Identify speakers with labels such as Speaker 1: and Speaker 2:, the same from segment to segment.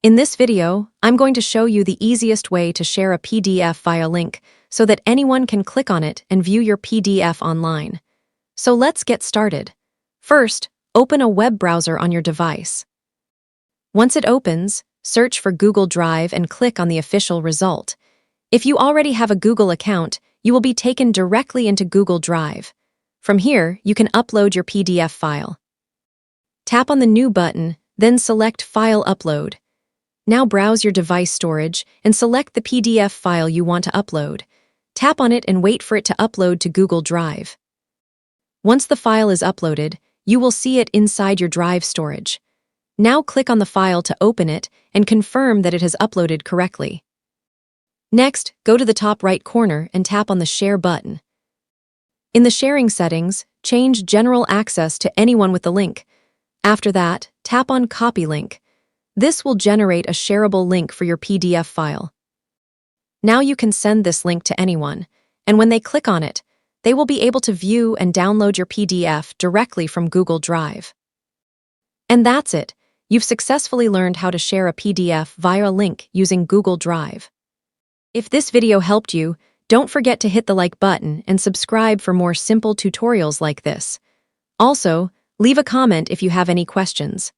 Speaker 1: In this video, I'm going to show you the easiest way to share a PDF via link so that anyone can click on it and view your PDF online. So let's get started. First, open a web browser on your device. Once it opens, search for Google Drive and click on the official result. If you already have a Google account, you will be taken directly into Google Drive. From here, you can upload your PDF file. Tap on the New button, then select File Upload. Now browse your device storage and select the PDF file you want to upload. Tap on it and wait for it to upload to Google Drive. Once the file is uploaded, you will see it inside your Drive storage. Now click on the file to open it and confirm that it has uploaded correctly. Next, go to the top right corner and tap on the Share button. In the sharing settings, change General Access to anyone with the link. After that, tap on Copy Link. This will generate a shareable link for your PDF file. Now you can send this link to anyone, and when they click on it, they will be able to view and download your PDF directly from Google Drive. And that's it. You've successfully learned how to share a PDF via a link using Google Drive. If this video helped you, don't forget to hit the like button and subscribe for more simple tutorials like this. Also, leave a comment if you have any questions.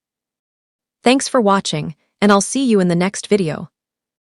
Speaker 1: Thanks for watching, and I'll see you in the next video.